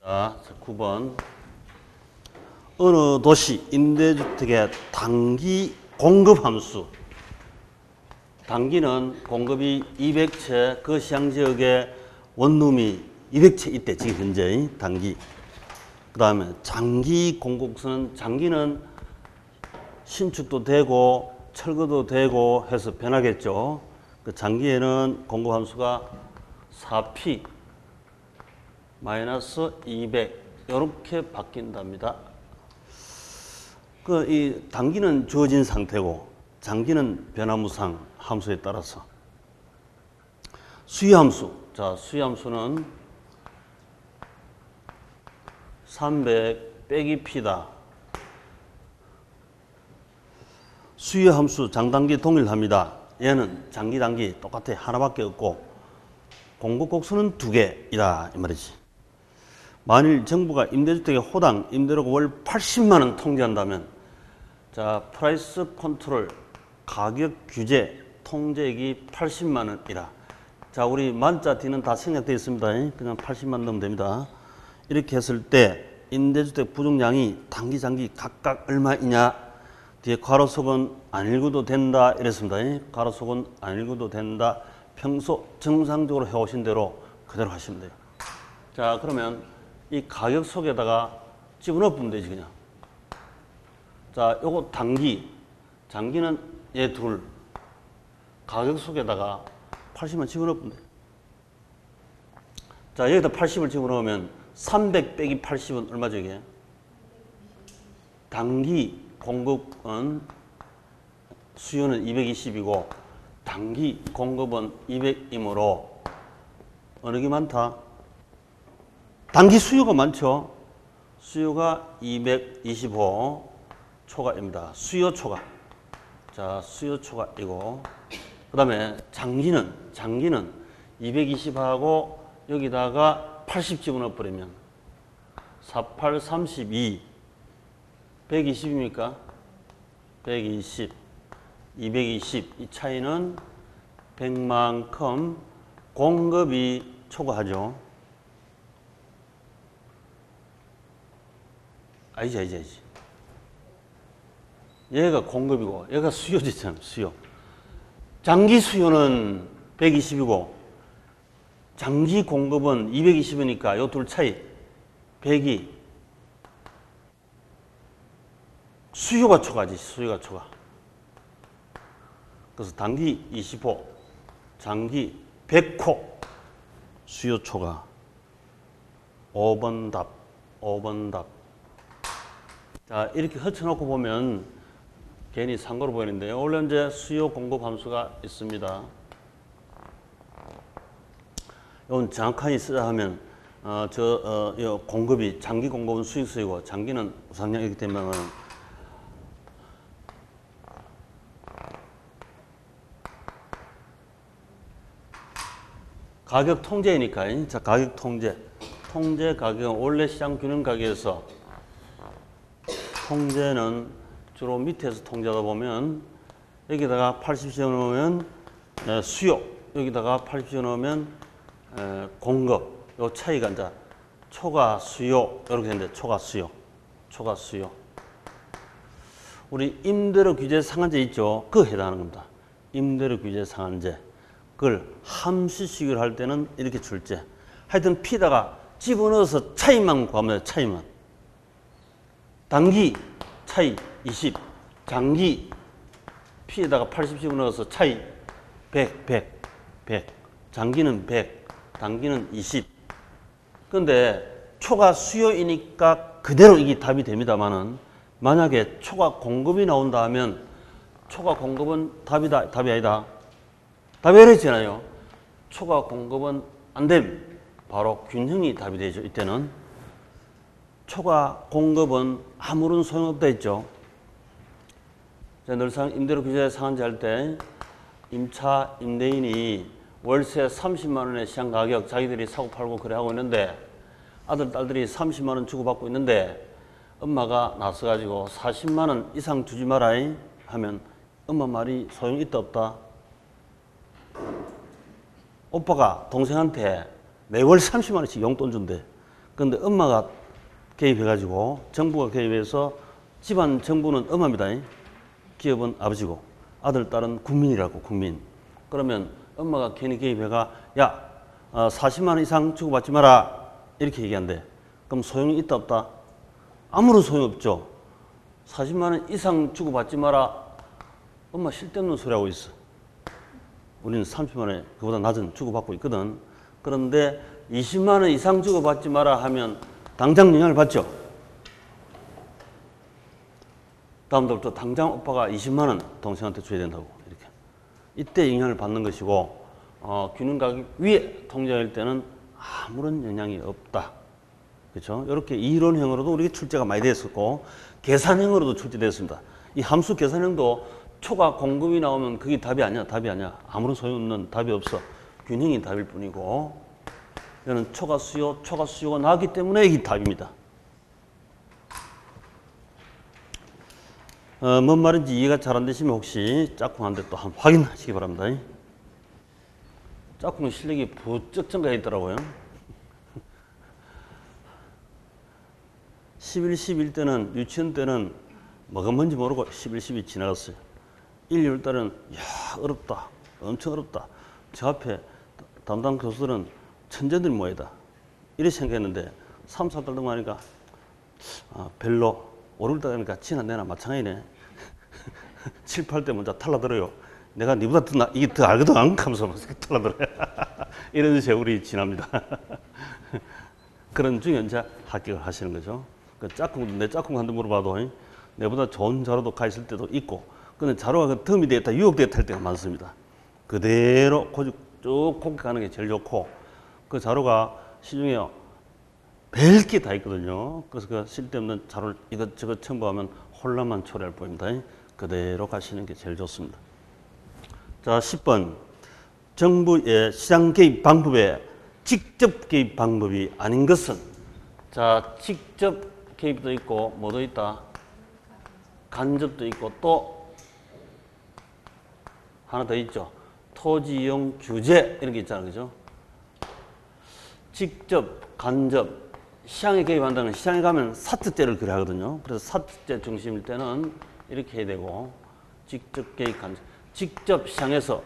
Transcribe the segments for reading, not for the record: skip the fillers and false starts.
9번. 어느 도시 임대주택의 단기 공급 함수. 단기는 공급이 200채, 그 시향지역에 원룸이 200채 있대, 지금 현재 단기. 그 다음에 장기 공급수는, 장기는 신축도 되고 철거도 되고 해서 변하겠죠. 그 장기에는 공급 함수가 4P 마이너스 200 이렇게 바뀐답니다. 그 이 단기는 주어진 상태고 장기는 변화무상 함수에 따라서 수위함수. 자, 수위함수는 300 빼기 P다. 수위함수 장단기 동일합니다. 얘는 장기 단기 똑같아. 하나밖에 없고 공급곡수는 2개이다 이 말이지. 만일 정부가 임대주택의 호당 임대료가 월 80만 원 통제한다면, 자, 프라이스 컨트롤 가격 규제 통제액이 80만 원이라. 자, 우리 만자 뒤는 다 생략되어 있습니다. 그냥 80만 원 넣으면 됩니다. 이렇게 했을 때 임대주택 부족량이 단기 장기 각각 얼마이냐, 뒤에 괄호속은 안 읽어도 된다 이랬습니다. 괄호속은 안 읽어도 된다. 평소 정상적으로 해오신 대로 그대로 하시면 돼요. 자, 그러면 이 가격 속에다가 집어넣어 보면 되지 그냥. 자, 요거 단기, 장기는 얘 둘. 가격 속에다가 80만 집어넣어 보면 돼요. 자, 여기다 80을 집어넣으면 300 빼기 80은 얼마죠 이게? 단기 공급은 수요는 220이고 단기 공급은 200이므로 어느 게 많다? 단기 수요가 많죠. 수요가 225 초과입니다. 수요 초과. 자, 수요 초과이고, 그 다음에 장기는 220하고 여기다가 80 집어넣어 버리면 48, 32 120입니까? 120, 220. 이 차이는 100만큼 공급이 초과하죠. 아니지. 얘가 공급이고 얘가 수요지잖아, 수요. 장기 수요는 120이고 장기 공급은 220이니까 요 둘 차이 100이 수요가 초과지, 수요가 초과. 그래서 단기 25, 장기 100호, 수요 초과. 5번 답. 자, 이렇게 흩어놓고 보면 괜히 상고로 보이는데요. 원래 이제 수요 공급 함수가 있습니다. 이건 정확하게 쓰자 하면, 공급이, 장기 공급은 수익수이고 장기는 우상향이기 때문에 가격 통제이니까. 자, 가격 통제. 통제 가격은 원래 시장 균형 가격에서 통제는 주로 밑에서 통제하다 보면 여기다가 80 집어넣으면 수요, 여기다가 80 집어넣으면 공급. 요 차이가 이제 초과 수요 이렇게 되는데 초과 수요. 우리 임대료 규제 상한제 있죠? 그거 해당하는 겁니다. 임대료 규제 상한제. 그걸 함수식을 할 때는 이렇게 출제. 하여튼 P다가 집어넣어서 차이만 구하면 돼요. 차이만. 단기 차이 20, 장기 P에다가 80 집어넣어서 차이 100. 장기는 100, 단기는 20. 그런데 초과 수요이니까 그대로 이게 답이 됩니다만은, 만약에 초과 공급이 나온다 하면 초과 공급은 답이 아니다. 답이 이랬잖아요. 초과 공급은 안 됨. 바로 균형이 답이 되죠. 이때는 초과 공급은 아무런 소용없다 했죠. 늘상 임대료 규제 상한제 할 때 임차 임대인이 월세 30만 원의 시장 가격 자기들이 사고 팔고 그래 하고 있는데, 아들 딸들이 30만 원 주고 받고 있는데 엄마가 나서가지고 40만 원 이상 주지 마라 하면 엄마 말이 소용 있다 없다? 오빠가 동생한테 매월 30만 원씩 용돈 준대. 그런데 엄마가 개입해가지고 정부가 개입해서 집안 정부는 엄마입니다. 기업은 아버지고 아들, 딸은 국민이라고 국민. 그러면 엄마가 괜히 개입해가 야 40만 원 이상 주고받지 마라 이렇게 얘기한대. 그럼 소용이 있다 없다? 아무런 소용 없죠. 40만 원 이상 주고받지 마라. 엄마 쓸데없는 소리 하고 있어. 우리는 30만 원에 그보다 낮은 주고받고 있거든. 그런데 20만 원 이상 주고받지 마라 하면 당장 영향을 받죠. 다음 달부터 당장 오빠가 20만 원 동생한테 줘야 된다고 이렇게. 이때 영향을 받는 것이고 균형가격 위에 통장일 때는 아무런 영향이 없다. 그렇죠? 이렇게 이론형으로도 우리가 출제가 많이 됐었고 계산형으로도 출제됐습니다. 이 함수 계산형도 초과 공급이 나오면 그게 답이 아니야. 답이 아니야. 아무런 소용없는 답이 없어. 균형이 답일 뿐이고 이거는 초과 수요가 나왔기 때문에 이게 답입니다. 뭔 말인지 이해가 잘 안 되시면 혹시 짝꿍한테 또 한번 확인하시기 바랍니다. 짝꿍 실력이 부쩍 증가해 있더라고요. 11, 12 때는 유치원 때는 뭐가 뭔지 모르고 11, 12 지나갔어요. 1, 2월 달은 야 어렵다. 엄청 어렵다. 저 앞에 담당 교수들은 천재들 모이다. 이렇게 생각했는데 3, 4달 동안 하니까 별로 5, 6달 가니까 지나 내나 마찬가지네. 7, 8대 먼저 탈라들어요. 내가 니보다 이게 더 알거든 하면서 탈라들어요. 이런 세월이 지납니다. 그런 중에 이제 합격을 하시는 거죠. 내 짝꿍한테 물어봐도 내보다 좋은 자료도 가 있을 때도 있고, 근데 자료가 덤이 되었다, 유혹되었다 할 때가 많습니다. 그대로 쭉 공격하는 게 제일 좋고, 그 자료가 시중에 별게 다 있거든요. 그래서 그 쓸데없는 자료를 이것저것 첨부하면 혼란만 초래할 뿐입니다. 그대로 가시는 게 제일 좋습니다. 자, 10번. 정부의 시장 개입 방법에 직접 개입 방법이 아닌 것은, 자, 직접 개입도 있고 뭐도 있다? 간접도 있고 또 하나 더 있죠. 토지 이용 규제 이런 게 있잖아요. 그죠? 직접, 간접, 시장에 개입한다는 시장에 가면 사특제를 그래 하거든요. 그래서 사특제 중심일 때는 이렇게 해야 되고, 직접 개입, 간접. 직접 시장에서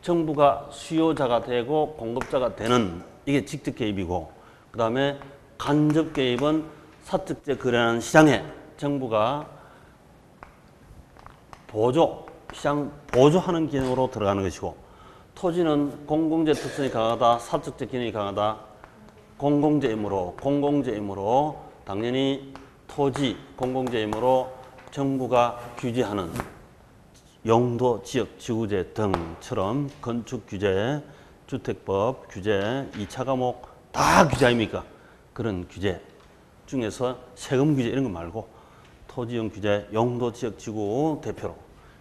정부가 수요자가 되고 공급자가 되는 이게 직접 개입이고, 그 다음에 간접 개입은 사특제 거래하는 시장에 정부가 시장 보조하는 기능으로 들어가는 것이고, 토지는 공공재 특성이 강하다, 사특제 기능이 강하다, 공공재이므로 당연히 토지 공공재이므로 정부가 규제하는 용도, 지역, 지구제 등처럼 건축 규제, 주택법 규제, 2차 과목 다 규제 아닙니까? 그런 규제 중에서 세금 규제 이런 거 말고 토지용 규제, 용도, 지역, 지구 대표로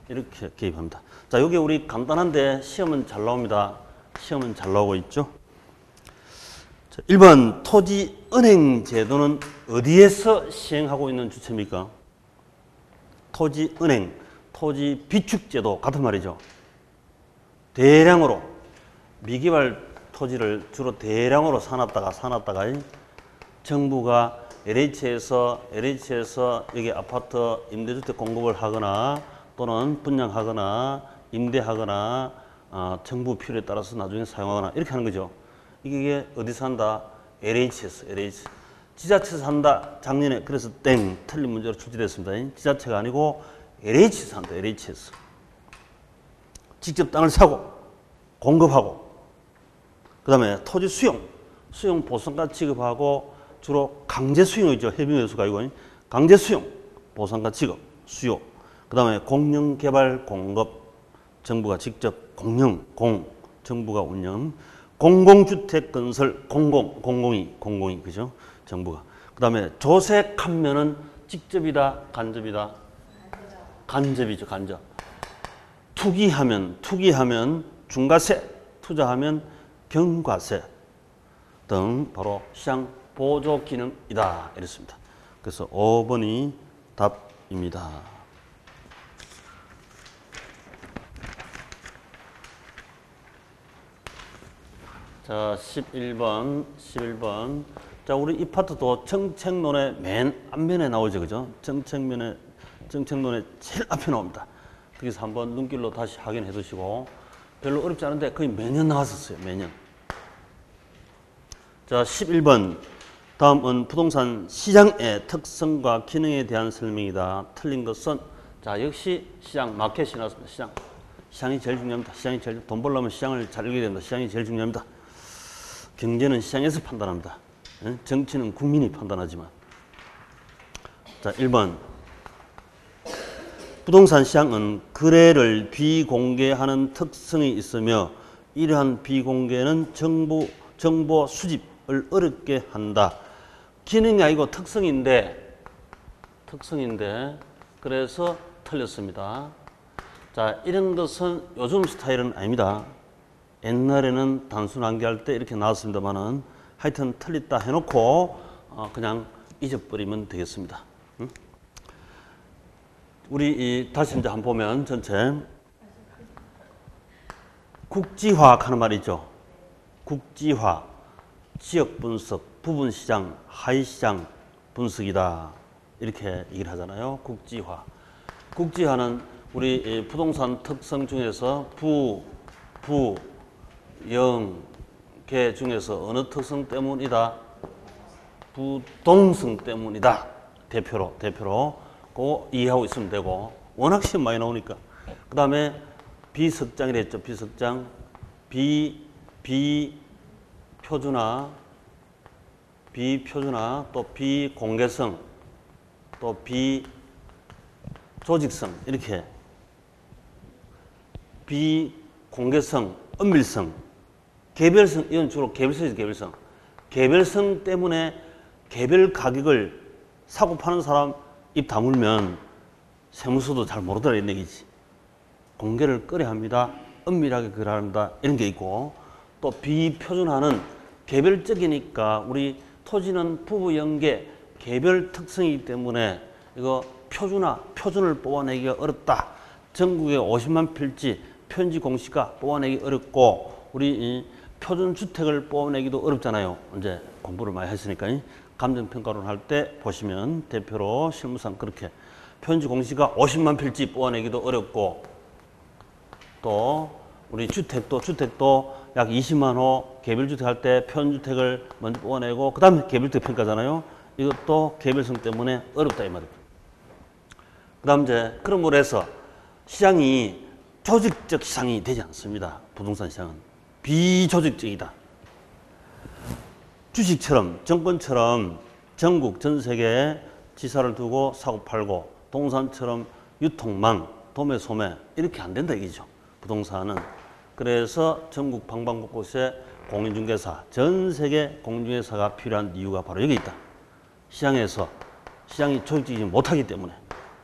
이렇게 개입합니다. 자, 여기 우리 간단한데 시험은 잘 나옵니다. 시험은 잘 나오고 있죠. 자, 1번 토지은행 제도는 어디에서 시행하고 있는 주체입니까? 토지은행, 토지 비축제도 같은 말이죠. 대량으로 미개발 토지를 주로 대량으로 사놨다가 정부가 LH에서 여기 아파트 임대주택 공급을 하거나 또는 분양하거나 임대하거나 정부 필요에 따라서 나중에 사용하거나 이렇게 하는 거죠. 이게 어디서 한다? LH에서. 지자체에서 한다. 작년에 그래서 틀린 문제로 출제됐습니다. 지자체가 아니고 LH에서 한다. LH에서. 직접 땅을 사고 공급하고, 그 다음에 토지 수용 보상가 지급하고, 주로 강제 수용이죠. 해빙여수가 아니고 강제 수용, 보상가 지급, 수요. 그 다음에 공영 개발 공급, 정부가 직접 정부가 운영, 공공주택 건설, 공공이 그죠? 정부가. 그 다음에 조색하면은 직접이다, 간접이다. 간접이죠, 간접. 투기하면 중과세, 투자하면 경과세 등 바로 시장 보조 기능이다 이랬습니다. 그래서 5번이 답입니다. 자, 11번 자, 우리 이 파트도 정책론의 맨 앞면에 나오죠. 그죠? 정책론의 제일 앞에 나옵니다. 그래서 한번 눈길로 다시 확인해 두시고, 별로 어렵지 않은데 거의 매년 나왔었어요. 매년. 자, 11번. 다음은 부동산 시장의 특성과 기능에 대한 설명이다. 틀린 것은, 자, 역시 시장, 마켓이 나왔습니다. 시장. 시장이 제일 중요합니다. 시장이 제일, 돈 벌려면 시장을 잘 알게 됩니다. 시장이 제일 중요합니다. 경제는 시장에서 판단합니다. 정치는 국민이 판단하지만. 자, 1번. 부동산 시장은 거래를 비공개하는 특성이 있으며 이러한 비공개는 정보 수집을 어렵게 한다. 기능이 아니고 특성인데 그래서 틀렸습니다. 자, 이런 것은 요즘 스타일은 아닙니다. 옛날에는 단순 암기할 때 이렇게 나왔습니다만은 하여튼 틀렸다 해놓고 그냥 잊어버리면 되겠습니다. 우리 다시 이제 한번 보면 전체 국지화 하는 말이 있죠. 국지화, 지역 분석, 부분 시장, 하위 시장 분석이다. 이렇게 얘기를 하잖아요. 국지화. 국지화는 우리 부동산 특성 중에서 영, 개 중에서 어느 특성 때문이다? 부동성 때문이다. 대표로 그거 이해하고 있으면 되고, 워낙 시험 많이 나오니까. 그 다음에 비석장이라 했죠. 비석장, 비표준화, 또 비공개성, 또 비조직성, 이렇게 비공개성, 은밀성, 개별성, 이건 주로 개별성이죠. 개별성. 개별성 때문에 개별 가격을 사고 파는 사람 입 다물면 세무서도 잘 모르더라 이런 얘기지. 공개를 꺼려 합니다. 은밀하게 거래합니다. 이런 게 있고, 또 비표준화는 개별적이니까 우리 토지는 부부 연계 개별 특성이기 때문에 이거 표준을 뽑아내기가 어렵다. 전국에 50만 필지 편지 공시가 뽑아내기 어렵고, 우리 이 표준 주택을 뽑아내기도 어렵잖아요. 이제 공부를 많이 했으니까. 감정평가론 할 때 보시면 대표로 실무상 그렇게 편지 공시가 50만 필지 뽑아내기도 어렵고, 또 우리 주택도 약 20만 호 개별주택 할 때 편주택을 먼저 뽑아내고 그 다음에 개별주택 평가잖아요. 이것도 개별성 때문에 어렵다 이 말입니다. 그 다음 이제 그러므로 해서 시장이 조직적 시장이 되지 않습니다. 부동산 시장은 비조직적이다. 주식처럼 정권처럼 전국 전 세계에 지사를 두고 사고 팔고, 동산처럼 유통망, 도매 소매 이렇게 안 된다 이거죠. 부동산은. 그래서 전국 방방곳곳에 공인중개사, 전 세계 공인중개사가 필요한 이유가 바로 여기 있다. 시장이 조직적이지 못하기 때문에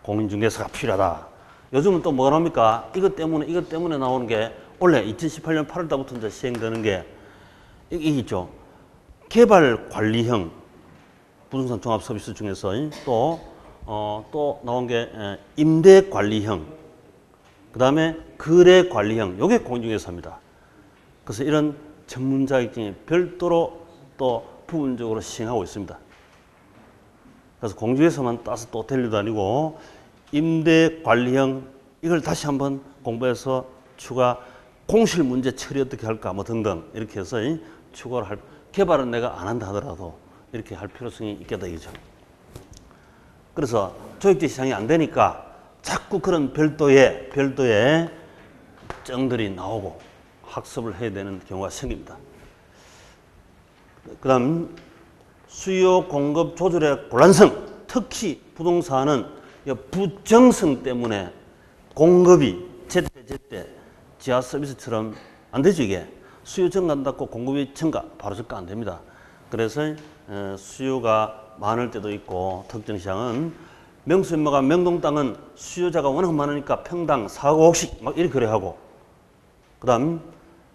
공인중개사가 필요하다. 요즘은 또 뭐가 나옵니까? 이것 때문에 나오는 게 원래 2018년 8월 달부터 이제 시행되는 게 이게 있죠. 개발관리형 부동산 종합서비스 중에서 또 나온 게 임대관리형, 그 다음에 거래관리형, 요게 공인중개사입니다. 그래서 이런 전문 자격증이 별도로 또 부분적으로 시행하고 있습니다. 그래서 공중에서만 따서 또 될 일도 아니고, 임대관리형 이걸 다시 한번 공부해서 추가 공실 문제 처리 어떻게 할까 뭐 등등 이렇게 해서 추가를 할, 개발은 내가 안 한다 하더라도 이렇게 할 필요성이 있겠다 이거죠. 그래서 조직적 시장이 안 되니까 자꾸 그런 별도의 정들이 나오고 학습을 해야 되는 경우가 생깁니다. 그 다음 수요 공급 조절의 곤란성, 특히 부동산은 부정성 때문에 공급이 제때 지하 서비스처럼 안 되죠. 이게 수요 증가한다고 공급이 바로 증가 안 됩니다. 그래서 수요가 많을 때도 있고, 특정 시장은 명수연마가 명동 땅은 수요자가 워낙 많으니까 평당 4억 5억씩 막 이렇게 거래하고, 그 다음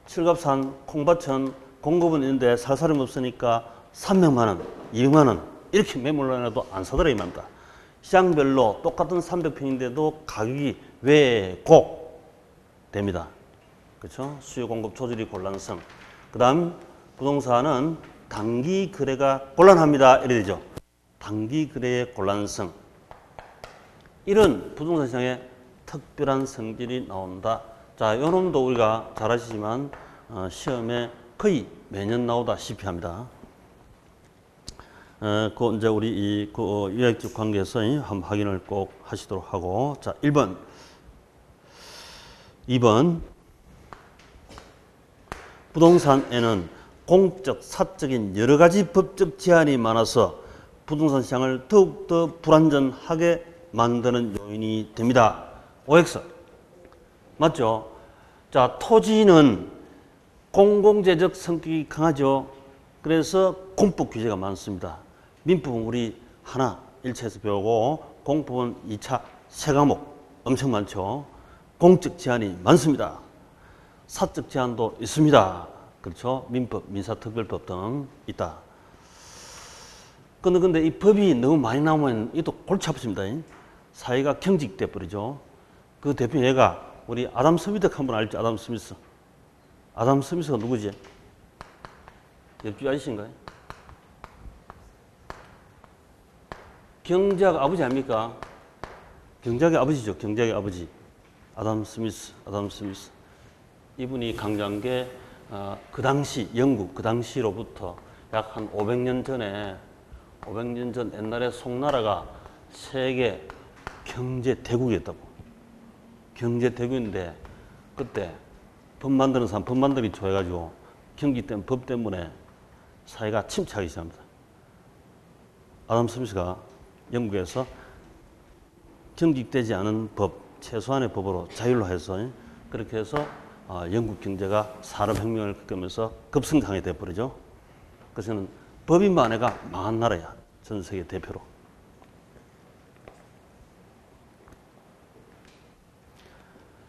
칠갑산 콩밭은 공급은 있는데 살 사람이 없으니까 300만 원, 200만 원 이렇게 매물로 해놔도 안 사더라 이 말입니다. 시장별로 똑같은 300평인데도 가격이 왜곡됩니다. 그렇죠? 수요 공급 조절이 곤란성. 그 다음 부동산은 단기 거래가 곤란합니다. 이래 되죠. 단기 거래의 곤란성. 이런 부동산 시장에 특별한 성질이 나온다. 자, 요 놈도 우리가 잘 아시지만 시험에 거의 매년 나오다시피 합니다. 그 이제 우리 이 유형적 관계에서 한번 확인을 꼭 하시도록 하고, 자, 1번, 2번. 부동산에는 공적, 사적인 여러 가지 법적 제한이 많아서 부동산 시장을 더욱더 불안전하게 만드는 요인이 됩니다. OX. 맞죠? 자, 토지는 공공재적 성격이 강하죠. 그래서 공법 규제가 많습니다. 민법은 우리 하나, 1차에서 배우고, 공법은 2차, 세 과목 엄청 많죠. 공적 제한이 많습니다. 사적 제한도 있습니다. 그렇죠? 민법, 민사특별법 등 있다. 근데 이 법이 너무 많이 나오면 이것도 골치 아프습니다. 사회가 경직돼 버리죠. 그 대표 얘가 우리 아담 스미스 한번 알죠? 아담 스미스. 아담 스미스가 누구지? 옆집 아저씨인가요? 경제학 아버지 아닙니까? 경제학의 아버지죠. 경제학의 아버지. 아담 스미스. 아담 스미스. 이분이 강조한 게 그 당시 영국, 그 당시로부터 약 한 500년 전에 500년 전 옛날에 송나라가 세계 경제 대국이었다고. 경제 대국인데 그때 법 만드는 사람 법 만들기 좋아해가지고 경기 때문에 법 때문에 사회가 침체하기 시작합니다. 아담 스미스가 영국에서 경직되지 않은 법, 최소한의 법으로 자율화해서 그렇게 해서 영국 경제가 산업혁명을 겪으면서 급성장이 돼버리죠. 그래서 법인만 해가 망한 나라야. 전 세계 대표로.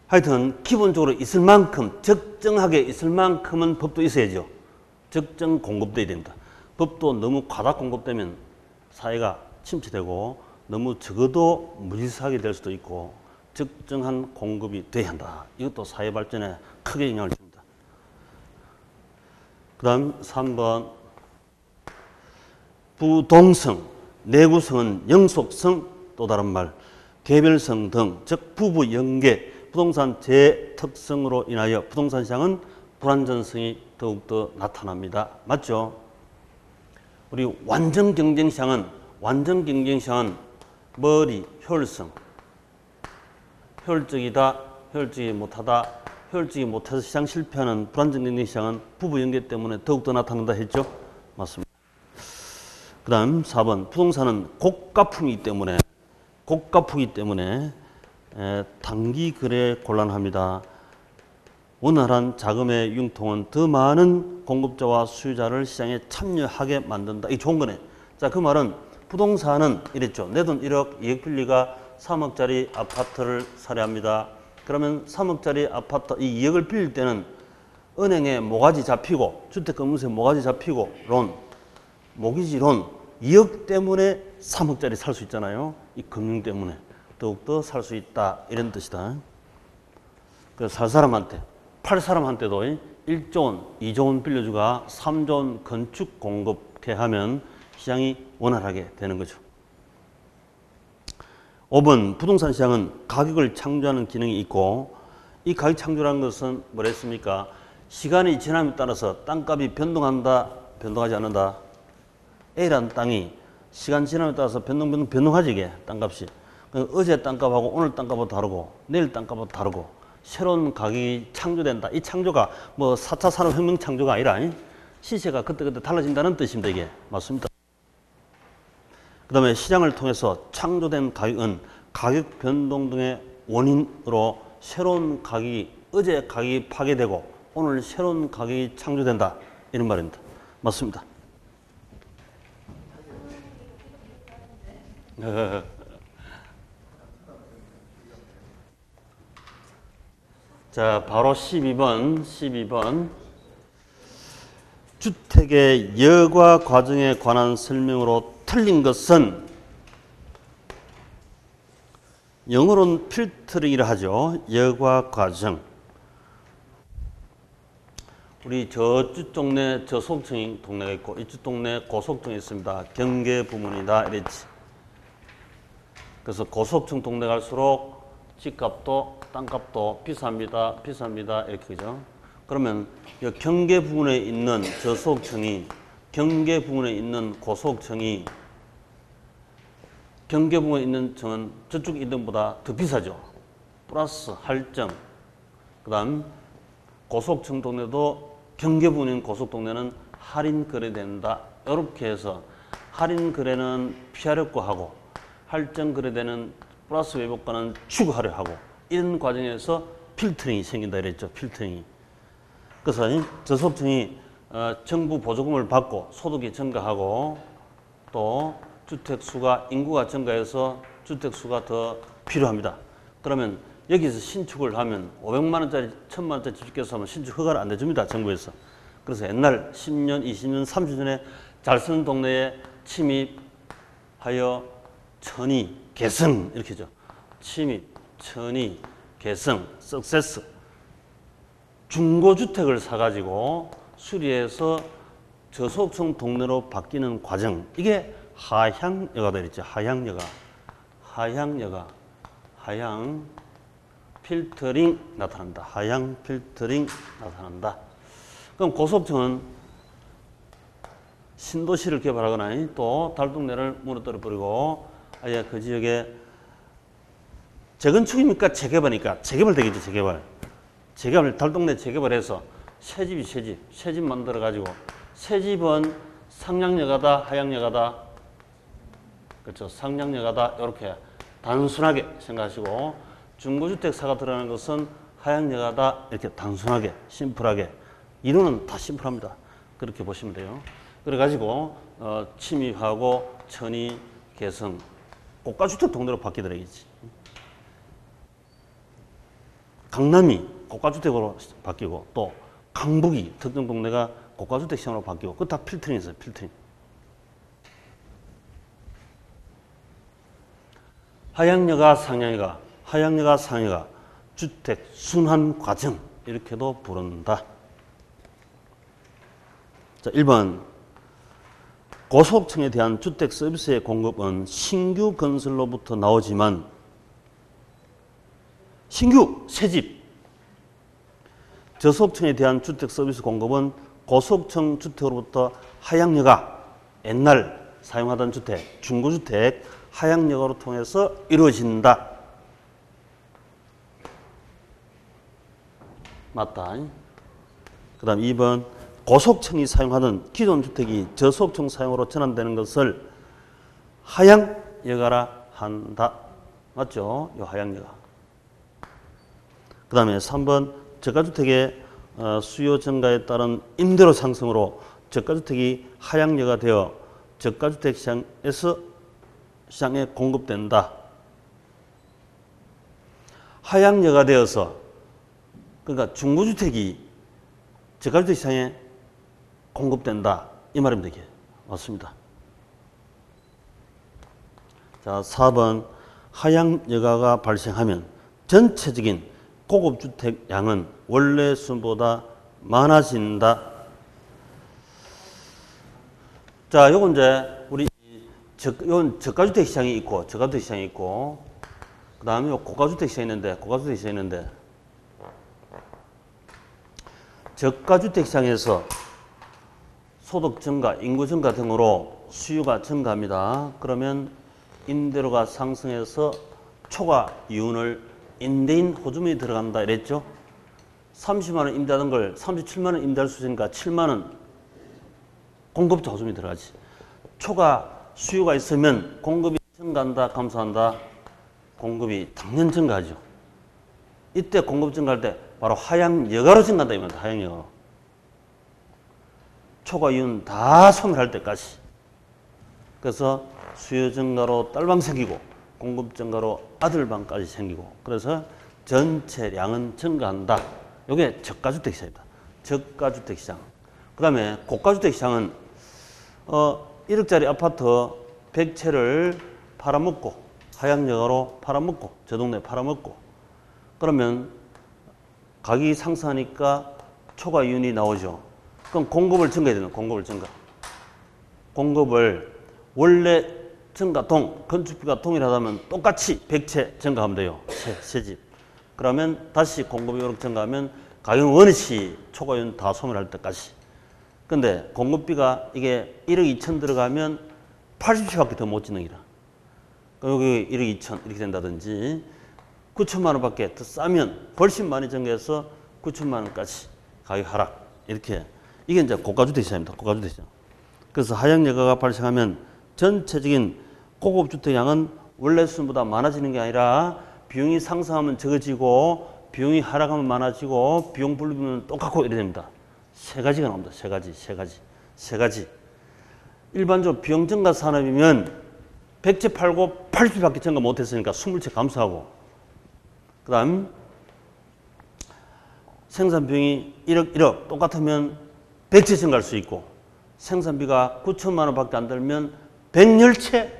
하여튼 기본적으로 있을 만큼, 적정하게 있을 만큼은 법도 있어야죠. 적정 공급돼야 된다. 법도 너무 과다 공급되면 사회가 침체되고 너무 적어도 무질서하게 될 수도 있고 적정한 공급이 돼야 한다. 이것도 사회 발전에 크게 영향을 줍니다. 그 다음 3번. 부동성, 내구성은 영속성, 또 다른 말, 개별성 등, 즉 부부 연계, 부동산 재특성으로 인하여 부동산 시장은 불안전성이 더욱더 나타납니다. 맞죠? 우리 완전 경쟁 시장은 머리, 효율성, 효율적이다, 효율적이 못하다, 효율적이 못해서 시장 실패하는 불안전 경쟁 시장은 부부 연계 때문에 더욱더 나타난다 했죠? 맞습니다. 그 다음 4번. 부동산은 고가품이기 때문에 단기 거래에 곤란합니다. 원활한 자금의 융통은 더 많은 공급자와 수요자를 시장에 참여하게 만든다. 이게 좋은 거네. 자, 그 말은 부동산은 이랬죠. 내 돈 1억, 2억 빌리가 3억짜리 아파트를 사려 합니다. 그러면 3억짜리 아파트, 이 2억을 빌릴 때는 은행에 모가지 잡히고, 주택금융세 모가지 잡히고, 모기지 론, 2억 때문에 3억짜리 살 수 있잖아요. 이 금융 때문에 더욱더 살 수 있다. 이런 뜻이다. 그래서 살 사람한테, 팔 사람한테도 1조 원, 2조 원 빌려주가 3조 원 건축 공급해 하면 시장이 원활하게 되는 거죠. 5번. 부동산 시장은 가격을 창조하는 기능이 있고, 이 가격 창조라는 것은 뭐랬습니까? 시간이 지남에 따라서 땅값이 변동한다, 변동하지 않는다. A라는 땅이 시간 지남에 따라서 변동하지, 이게 땅값이. 어제 땅값하고 오늘 땅값하고 다르고 내일 땅값하고 다르고 새로운 가격이 창조된다. 이 창조가 뭐 4차 산업혁명 창조가 아니라 시세가 그때그때 달라진다는 뜻입니다. 이게 맞습니다. 그 다음에 시장을 통해서 창조된 가격은 가격 변동 등의 원인으로 새로운 가격이, 어제 가격이 파괴되고 오늘 새로운 가격이 창조된다. 이런 말입니다. 맞습니다. 자, 바로 12번. 주택의 여과 과정에 관한 설명으로 틀린 것은, 영어로는 필터링이라 하죠. 여과 과정. 우리 저쪽 동네 저소득층 동네가 있고 이쪽 동네 고소득층이 있습니다. 경계 부문이다 이랬지. 그래서 고소득층 동네 갈수록 집값도 땅값도 비쌉니다. 비쌉니다. 이렇게 그죠. 그러면 이 경계 부문에 있는 저소득층이 경계 부문에 있는 고소득층이 경계 부문에 있는 층은 저쪽 이동보다 더 비싸죠. 플러스 할증. 그다음 고소득층 동네도 경계 부문인 고소득동네는 할인 거래된다. 이렇게 해서 할인 거래는 피하려고 하고 할증 거래되는 플러스 외국과는 추구하려 하고 이런 과정에서 필터링이 생긴다 이랬죠. 필터링이. 그래서 저소득층이 정부 보조금을 받고 소득이 증가하고 또 주택수가 인구가 증가해서 주택수가 더 필요합니다. 그러면 여기서 신축을 하면 500만 원짜리 1000만 원짜리 집 짓겠어 하면 신축 허가를 안 내줍니다. 정부에서. 그래서 옛날 10년, 20년, 30년에 잘 쓰는 동네에 침입하여 천이 개성 이렇게 죠. 침입, 천이, 개성, 석세스 중고주택을 사가지고 수리해서 저소득층 동네로 바뀌는 과정 이게 하향여가다 이랬죠. 하향여가, 하향여가, 하향 필터링 나타난다. 하향 필터링 나타난다. 그럼 고소득층은 신도시를 개발하거나 또 달동네를 무너뜨려 버리고 아예 그 지역에 재건축입니까? 재개발이니까 재개발 되겠죠. 재개발. 재개발 달동네 재개발해서 새집 만들어 가지고 새집은 상향여가다 하향여가다 그렇죠. 상향여가다 이렇게 단순하게 생각하시고 중고주택사가 들어가는 것은 하향여가다 이렇게 단순하게 심플하게 이론은 다 심플합니다. 그렇게 보시면 돼요. 그래가지고 침입하고 천이 개성 고가주택 동네로 바뀌더라겠지. 강남이 고가주택으로 바뀌고 또 강북이 특정 동네가 고가주택 시장으로 바뀌고 그거 다 필터링이었어요. 필터링. 하향여가 상향여가 하향여가 상향여가 주택 순환 과정 이렇게도 부른다. 자, 1번 고소득층에 대한 주택 서비스의 공급은 신규 건설로부터 나오지만 신규 새집 저소득층에 대한 주택 서비스 공급은 고소득층 주택으로부터 하향여가 옛날 사용하던 주택 중고주택 하향여가로 통해서 이루어진다. 맞다. 그 다음 2번 고소득층이 사용하던 기존 주택이 저소득층 사용으로 전환되는 것을 하향여가라 한다. 맞죠? 요 하향여가. 그 다음에 3번 저가주택의 수요 증가에 따른 임대료 상승으로 저가주택이 하향여가 되어 저가주택 시장에 공급된다. 하향여가 되어서 그러니까 중고주택이 저가주택 시장에 공급된다. 이 말입니다. 이게 맞습니다. 자, 4번 하향여가가 발생하면 전체적인 고급주택 양은 원래 수보다 많아진다. 자, 요건 이제 우리 요건 저가주택 시장이 있고 저가주택 시장이 있고 그 다음에 고가주택 시장이 있는데 고가주택 시장이 있는데 저가주택 시장에서 소득 증가, 인구 증가 등으로 수요가 증가합니다. 그러면 임대료가 상승해서 초과 이윤을 임대인 호주머니에 들어간다 이랬죠. 30만 원 임대하던 걸 37만 원 임대할 수 있으니까 7만 원 공급자 호주머니에 들어가지. 초과 수요가 있으면 공급이 증가한다, 감소한다. 공급이 당연 증가하죠. 이때 공급 증가할 때 바로 하향여가로 증가한다 이 말입니다. 하향여가로. 초과 이윤 다 소멸할 때까지. 그래서 수요 증가로 딸방 생기고 공급 증가로 아들방까지 생기고 그래서 전체량은 증가한다. 이게 저가주택 시장입니다. 저가주택 시장. 그 다음에 고가주택 시장은 1억짜리 아파트 100채를 팔아먹고 하향여가로 팔아먹고 저 동네 팔아먹고 그러면 가격이 상승하니까 초과 이윤이 나오죠. 그럼 공급을 증가해야 되는 공급을 증가. 공급을 원래 증가 동, 건축비가 동일하다면 똑같이 100채 증가하면 돼요. 새 집. 그러면 다시 공급이 이렇게 증가하면 가격은 원시 초과 이윤 다 소멸할 때까지. 근데 공급비가 이게 1억 2천 들어가면 80채밖에 더 못 짓는 기라. 여기 1억 2천 이렇게 된다든지 9천만 원밖에 더 싸면 훨씬 많이 증가해서 9천만 원까지 가격 하락. 이렇게. 이게 이제 고가주택 시장입니다. 고가주택 시장. 그래서 하향여가가 발생하면 전체적인 고급 주택량은 원래 수준보다 많아지는 게 아니라 비용이 상승하면 적어지고 비용이 하락하면 많아지고 비용 분리비는 똑같고 이래 됩니다. 세 가지가 나옵니다. 세 가지. 일반적으로 비용 증가 산업이면 100채 팔고 80채밖에 증가 못했으니까 20채 감소하고 그 다음 생산 비용이 1억 똑같으면 100채 증가할 수 있고 생산비가 9천만 원밖에 안 들면 110채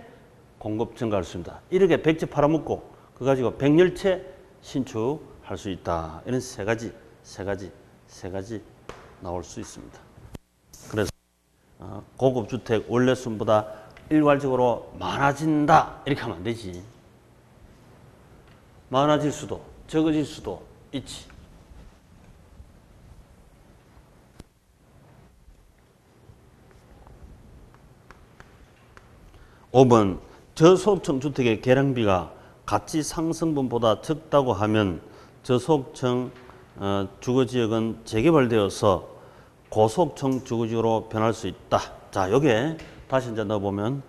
공급 증가할 수 있습니다. 1억에 100채 팔아먹고 그거 가지고 110채 신축할 수 있다. 이런 세 가지 나올 수 있습니다. 그래서 고급 주택 원래 수준보다 일괄적으로 많아진다 이렇게 하면 안 되지. 많아질 수도 적어질 수도 있지. 5번 저소득층 주택의 계량비가 가치 상승분보다 적다고 하면 저소득층 주거지역은 재개발되어서 고소득층 주거지역으로 변할 수 있다. 자, 여기에 다시 이제 넣어보면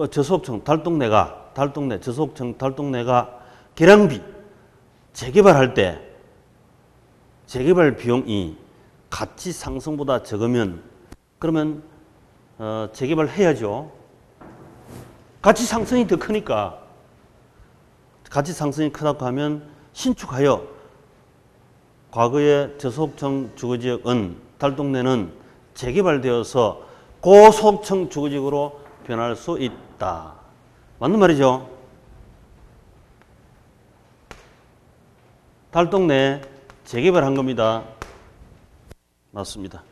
저소득층 달동네 저소득층 달동네가 계량비 재개발할 때 재개발 비용이 가치 상승보다 적으면 그러면 재개발해야죠. 가치 상승이 더 크니까 가치 상승이 크다고 하면 신축하여 과거의 저소득층 주거지역은 달동네는 재개발되어서 고소득층 주거지역으로 변할 수 있다. 맞는 말이죠. 달동네 재개발한 겁니다. 맞습니다.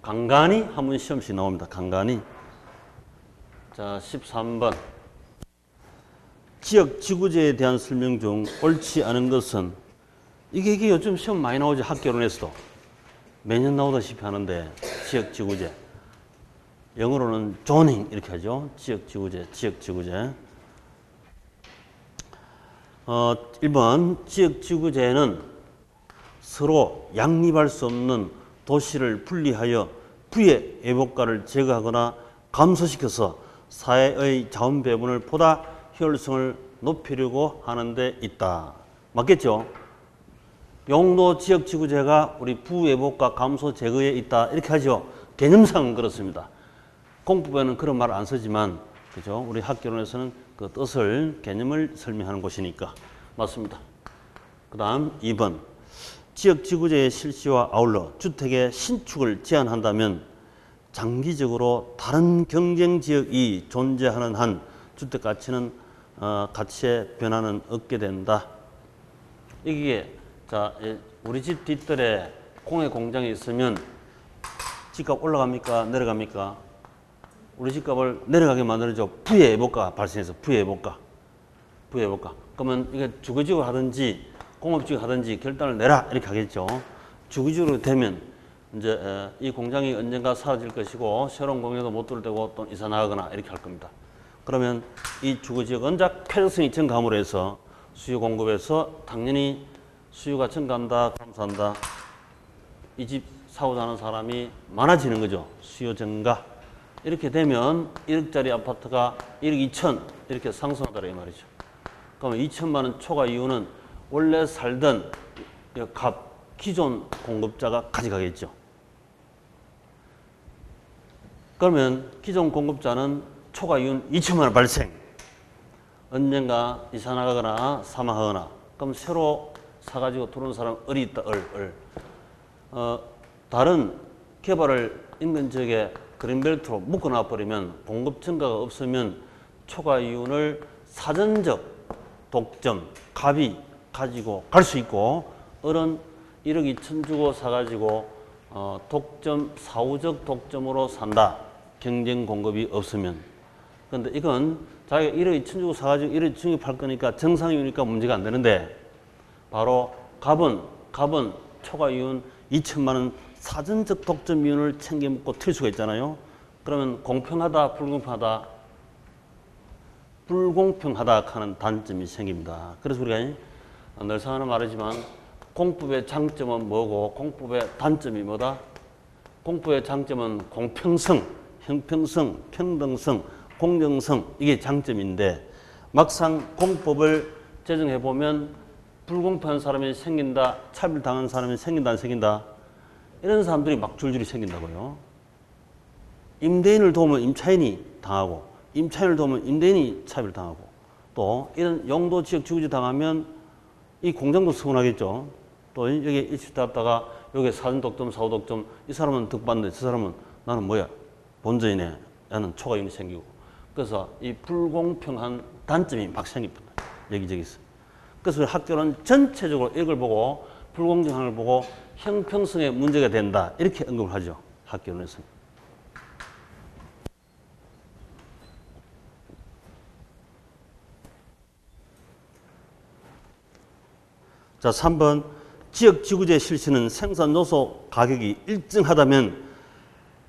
간간히 한번 시험씩 나옵니다. 간간히. 자, 13번. 지역 지구제에 대한 설명 중 옳지 않은 것은 이게 요즘 시험 많이 나오죠. 학교론에서도. 매년 나오다시피 하는데 지역 지구제. 영어로는 zoning 이렇게 하죠. 지역 지구제. 1번 지역 지구제는 서로 양립할 수 없는 도시를 분리하여 부의 애복가를 제거하거나 감소시켜서 사회의 자원 배분을 보다 효율성을 높이려고 하는 데 있다. 맞겠죠? 용도 지역지구제가 우리 부애복가 감소 제거에 있다. 이렇게 하죠. 개념상은 그렇습니다. 공법에는 그런 말 안 쓰지만 그죠? 우리 학교론에서는 그 뜻을 개념을 설명하는 곳이니까 맞습니다. 그 다음 2번 지역지구제의 실시와 아울러 주택의 신축을 제한한다면 장기적으로 다른 경쟁지역이 존재하는 한 주택가치는 가치의 변화는 없게 된다. 이게 자 우리 집 뒷뜰에 공예 공장이 있으면 집값 올라갑니까? 내려갑니까? 우리 집값을 내려가게 만들어줘. 부의 애복가 발생해서 부의 애복가. 그러면 이게 주거지역을 하든지 공업지역 하든지 결단을 내라 이렇게 하겠죠. 주거지역으로 되면 이제 이 공장이 언젠가 사라질 것이고 새로운 공장도 못 들을 때고 또 이사 나가거나 이렇게 할 겁니다. 그러면 이 주거지역 언작 쾌적성이 증가함으로 해서 수요 공급에서 당연히 수요가 증가한다, 감소한다. 이 집 사고자 하는 사람이 많아지는 거죠. 수요 증가. 이렇게 되면 1억짜리 아파트가 1억 2천 이렇게 상승하더라 이 말이죠. 그러면 2천만 원 초과 이유는 원래 살던 기존 공급자가 가져가겠죠. 그러면 기존 공급자는 초과 이윤 2천만 원 발생. 언젠가 이사 나가거나 사망하거나 그럼 새로 사가지고 들어온 사람 을이 있다. 다른 개발을 인근 지역에 그린벨트로 묶어놔 버리면 공급 증가가 없으면 초과 이윤을 사전적 독점, 갑이 가지고 갈 수 있고 을은 1억 2천 주고 사가지고 독점, 사후적 독점으로 산다. 경쟁 공급이 없으면. 근데 이건 자기가 1억 2천 주고 사가지고 1억 2천 주고 팔 거니까 정상이니까 문제가 안 되는데 바로 갑은 초과이윤 2천만 원 사전적 독점 이윤을 챙겨 먹고 튈 수가 있잖아요. 그러면 공평하다, 불공평하다? 불공평하다 하는 단점이 생깁니다. 그래서 우리가 늘상 하는 말이지만 공법의 장점은 뭐고 공법의 단점이 뭐다? 공법의 장점은 공평성, 형평성, 평등성, 공정성 이게 장점인데 막상 공법을 제정해 보면 불공평한 사람이 생긴다, 차별당한 사람이 생긴다 안 생긴다? 이런 사람들이 막 줄줄이 생긴다고요. 임대인을 도우면 임차인이 당하고 임차인을 도우면 임대인이 차별당하고 또 이런 용도 지역 주거지 당하면 이 공장도 서운하겠죠. 또 여기 일시 잡다가 여기 사전 독점, 사후 독점 이 사람은 득받는데 저 사람은 나는 뭐야 본전이네. 나는 초과이윤이 생기고 그래서 이 불공평한 단점이 막 생깁니다. 여기저기서. 그래서 학교는 전체적으로 이걸 보고 불공정함을 보고 형평성에 문제가 된다. 이렇게 언급을 하죠. 학교론에서는. 자, 3번 지역지구제 실시는 생산요소 가격이 일정하다면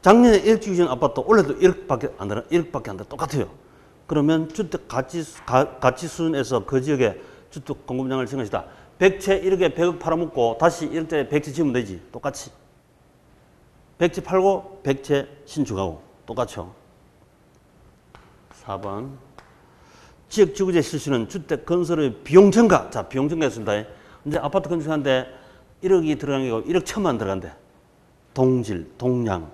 작년에 1억 주기 전 아파트 올해도 1억밖에 안 되나? 1억밖에 안 돼. 똑같아요. 그러면 주택 가치 수준에서 그 지역에 주택 공급량을 증가시다. 100채 1억에 100억 팔아먹고 다시 1억짜리 100채 지으면 되지. 똑같이. 100채 팔고 100채 신축하고 똑같죠. 4번 지역지구제 실시는 주택 건설의 비용 증가. 자, 비용 증가했습니다. 이제 아파트 건축하는데 1억이 들어간 게 아니고 1억 1천만 들어간대. 동질, 동량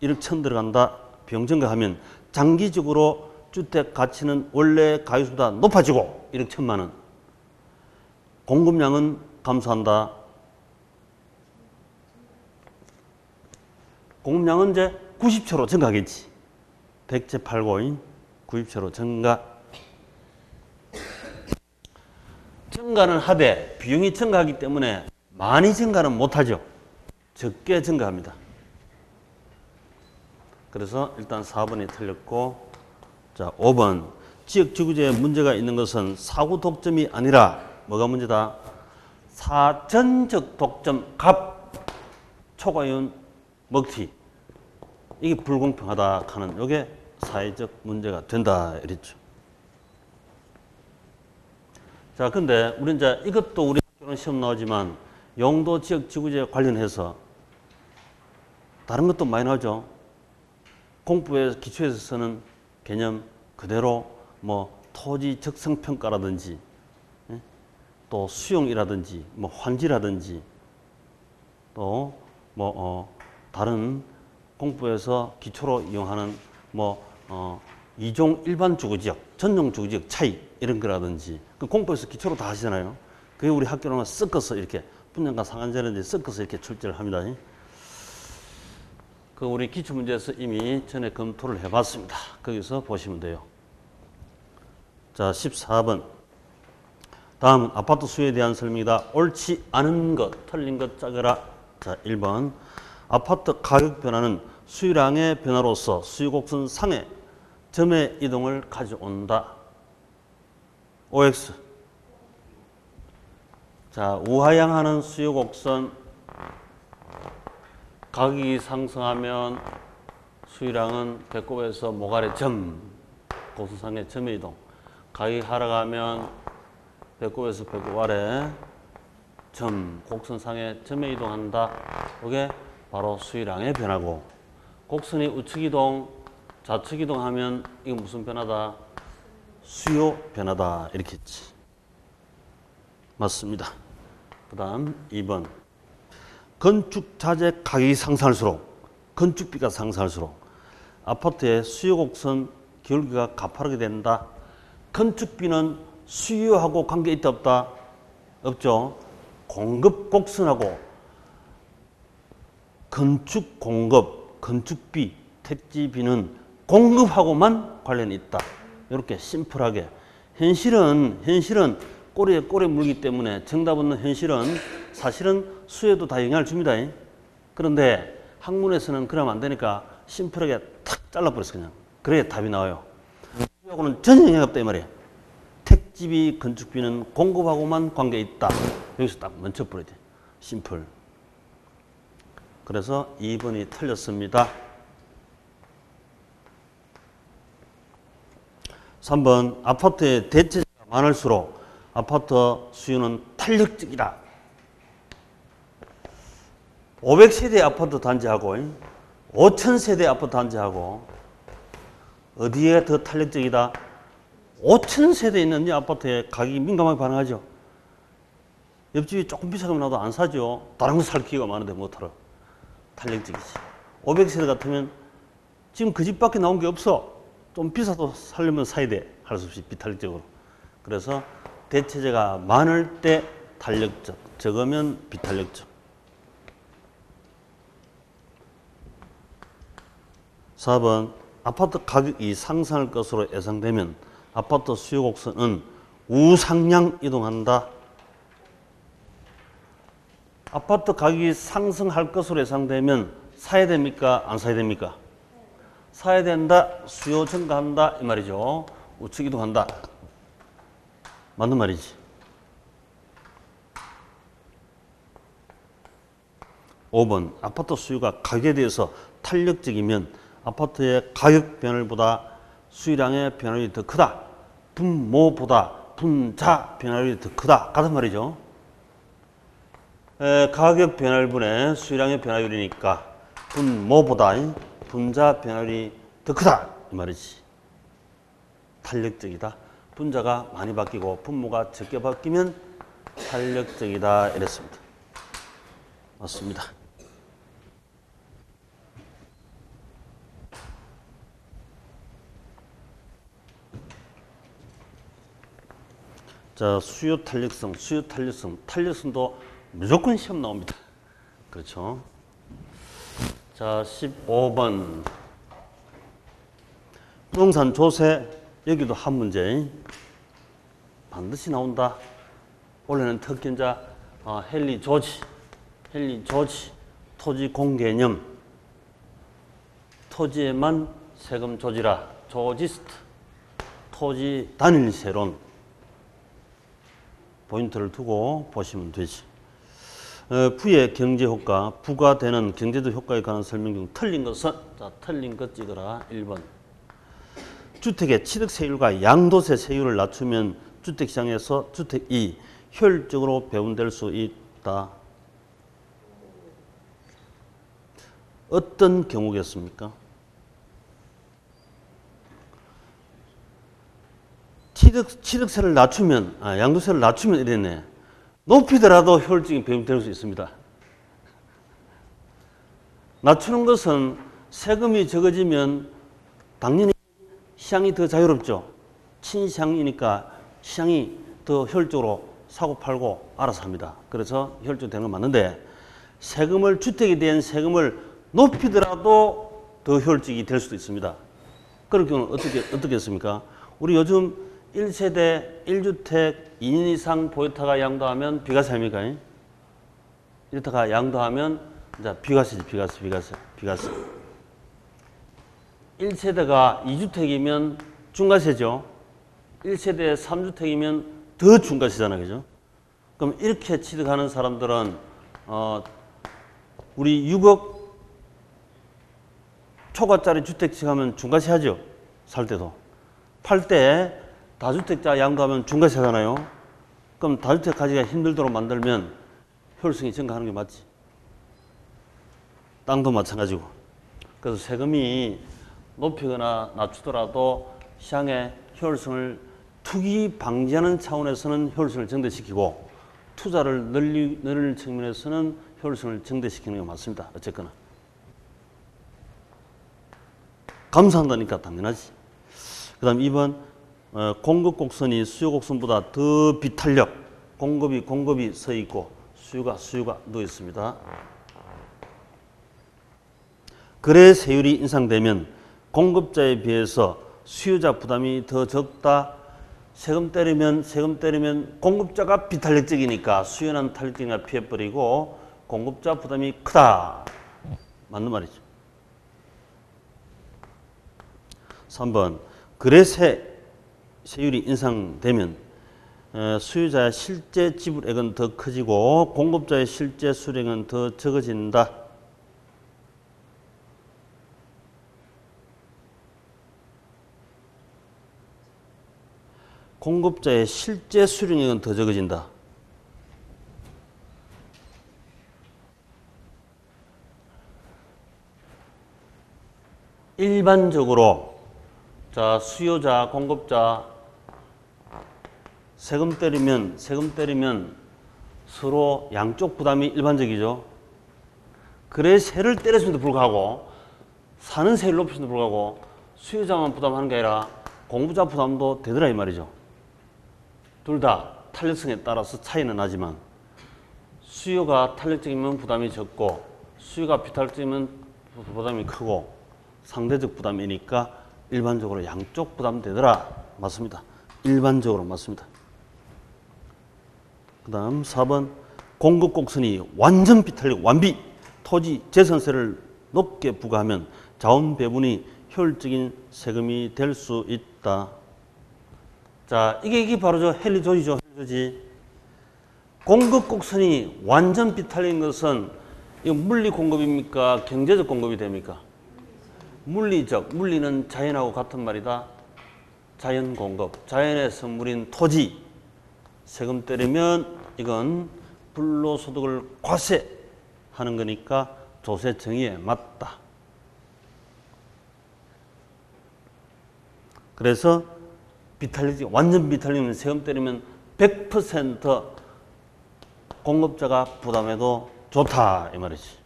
1억 1천 들어간다. 비용 증가하면 장기적으로 주택 가치는 원래 가격보다 높아지고 1억 1천만 원. 공급량은 감소한다. 공급량은 이제 90채로 증가하겠지. 100채 팔고 90채로 증가. 증가는 하되 비용이 증가하기 때문에 많이 증가는 못하죠. 적게 증가합니다. 그래서 일단 4번이 틀렸고 자 5번 지역지구제에 문제가 있는 것은 사후 독점이 아니라 뭐가 문제다? 사전적 독점 갑 초과이윤 먹튀 이게 불공평하다 하는 이게 사회적 문제가 된다 이랬죠. 자, 근데 우리 이제 이것도 우리 학교는 시험 나오지만 용도 지역 지구제 관련해서 다른 것도 많이 나오죠. 공법의 기초에서 쓰는 개념 그대로 뭐 토지 적성 평가라든지 또 수용이라든지 뭐 환지라든지 또 뭐 다른 공법에서 기초로 이용하는 뭐 이종 일반 주거지역, 전용 주거지역 차이 이런 거라든지 그 공법에서 기초로 다 하시잖아요. 그게 우리 학교로는 섞어서 이렇게 분양가 상한제라든지 섞어서 이렇게 출제를 합니다. 그 우리 기출문제에서 이미 전에 검토를 해봤습니다. 거기서 보시면 돼요. 자, 14번. 다음은 아파트 수요에 대한 설명이다. 옳지 않은 것, 틀린 것 짜거라. 자, 1번. 아파트 가격 변화는 수요량의 변화로서 수요곡선 상의 점의 이동을 가져온다. OX. 자, 우하향하는 수요곡선 가격이 상승하면 수요량은 배꼽에서 목 아래 점, 곡선상의 점의 이동. 가격이 하락하면 배꼽에서 배꼽 아래 점, 곡선상의 점의 이동한다. 이게 바로 수요량의 변화고 곡선이 우측 이동, 좌측 이동하면 이건 무슨 변화다? 수요 변화다. 이렇게 했지. 맞습니다. 그 다음 2번. 건축 자재 가격이 상승할수록 건축비가 상승할수록 아파트의 수요 곡선 기울기가 가파르게 된다. 건축비는 수요하고 관계 있다 없다? 없죠. 공급 곡선하고 건축 공급, 건축비, 택지비는 공급하고만 관련이 있다. 이렇게 심플하게. 현실은 꼬리에 꼬리 물기 때문에 정답은 현실은 사실은 수에도 다 영향을 줍니다. 그런데 학문에서는 그러면 안 되니까 심플하게 탁 잘라버렸어 그냥. 그래야 답이 나와요. 수요하고는 전혀 영향이 없다 이 말이에요. 택지비, 건축비는 공급하고만 관계 있다. 여기서 딱 멈춰버려야 돼. 심플. 그래서 2번이 틀렸습니다. 3번 아파트의 대체자가 많을수록 아파트 수요는 탄력적이다. 500세대 아파트 단지하고 5000세대 아파트 단지하고 어디에 더 탄력적이다? 5000세대 있는 이 아파트에 가격이 민감하게 반응하죠. 옆집이 조금 비싸게 나도 안 사죠. 다른 거 살 기회가 많은데 못하러. 탄력적이지. 500세대 같으면 지금 그 집밖에 나온 게 없어. 좀 비싸도 살려면 사야 돼. 할 수 없이 비탄력적으로. 그래서 대체재가 많을 때 탄력적, 적으면 비탄력적. 4번 아파트 가격이 상승할 것으로 예상되면 아파트 수요 곡선은 우상향 이동한다. 아파트 가격이 상승할 것으로 예상되면 사야 됩니까? 안 사야 됩니까? 사야 된다. 수요 증가한다. 이 말이죠. 우측 이동한다. 맞는 말이지. 5번 아파트 수요가 가격에 대해서 탄력적이면 아파트의 가격 변화율보다 수요량의 변화율이 더 크다. 분모보다 분자 변화율이 더 크다. 같은 말이죠. 가격 변화율분의 수요량의 변화율이니까 분모보다 분자 변화율이 더 크다. 이 말이지. 탄력적이다. 분자가 많이 바뀌고 분모가 적게 바뀌면 탄력적이다. 이랬습니다. 맞습니다. 자, 수요 탄력성, 탄력성도 무조건 시험 나옵니다. 그렇죠. 자, 15번. 부동산 조세, 여기도 한 문제. 반드시 나온다. 원래는 특권자, 헨리 조지, 토지 공개념, 토지에만 세금 조지라, 조지스트, 토지 단일세론. 포인트를 두고 보시면 되지. 부의 경제효과, 부가 되는 경제적 효과에 관한 설명 중 틀린 것은, 자, 틀린 것 찍어라. 1번. 주택의 취득세율과 양도세 세율을 낮추면 주택시장에서 주택이 효율적으로 배분될 수 있다. 어떤 경우겠습니까? 취득세를 낮추면, 양도세를 낮추면 이랬네. 높이더라도 효율적인 배분이 될 수 있습니다. 낮추는 것은 세금이 적어지면 당연히 시장이 더 자유롭죠. 친시장이니까 시장이 더 효율적으로 사고 팔고 알아서 합니다. 그래서 효율적으로 되는 건 맞는데 세금을, 주택에 대한 세금을 높이더라도 더 효율적이 될 수도 있습니다. 그럴 경우는 어떻게 했습니까? 우리 요즘 1세대 1주택 2년 이상 보유타가 양도하면 비과세 아닙니까? 이렇다가 양도하면 이제 비과세지, 비과세. 1세대가 2주택이면 중과세죠. 1세대 3주택이면 더 중과세잖아요. 그죠? 그럼 이렇게 취득하는 사람들은 우리 6억 초과짜리 주택 취득하면 중과세 하죠. 살 때도. 팔 때 다주택자 양도하면 중과세 하잖아요. 그럼 다주택 가지기가 힘들도록 만들면 효율성이 증가하는 게 맞지. 땅도 마찬가지고. 그래서 세금이 높이거나 낮추더라도 시장의 효율성을 투기 방지하는 차원에서는 효율성을 증대시키고 투자를 늘리는 측면에서는 효율성을 증대시키는 게 맞습니다. 어쨌거나. 감사한다니까 당연하지. 그 다음 2번 공급 곡선이 수요 곡선보다 더 비탄력, 공급이 서 있고 수요가 누워 있습니다. 거래 세율이 인상되면 공급자에 비해서 수요자 부담이 더 적다. 세금 때리면 공급자가 비탄력적이니까 수요는 탄력적이니까 피해버리고 공급자 부담이 크다. 맞는 말이죠. 3번 세율이 인상되면 수요자의 실제 지불액은 더 커지고 공급자의 실제 수령은 더 적어진다. 공급자의 실제 수령액은 더 적어진다. 일반적으로 자, 수요자, 공급자 세금 때리면 서로 양쪽 부담이 일반적이죠. 그래 세를 때렸음에도 불구하고 사는 세율 높였음에도 불구하고 수요자만 부담하는 게 아니라 공급자 부담도 되더라 이 말이죠. 둘 다 탄력성에 따라서 차이는 나지만 수요가 탄력적이면 부담이 적고 수요가 비탄력적이면 부담이 크고 상대적 부담이니까 일반적으로 양쪽 부담되더라. 맞습니다. 일반적으로 맞습니다. 그 다음 4번 공급 곡선이 완전 비탄력 완비 토지 재산세를 높게 부과하면 자원 배분이 효율적인 세금이 될 수 있다. 자, 이게 바로 저 헨리 조지죠. 헨리 조지. 공급 곡선이 완전 비탄력인 것은 이거 물리 공급입니까? 경제적 공급이 됩니까? 물리적. 물리는 자연하고 같은 말이다. 자연 공급. 자연의 선물인 토지. 세금 때리면 이건 불로소득을 과세하는 거니까 조세 정의에 맞다. 그래서 비탄력, 완전 비탄력은 세금 때리면 100% 공급자가 부담해도 좋다 이 말이지.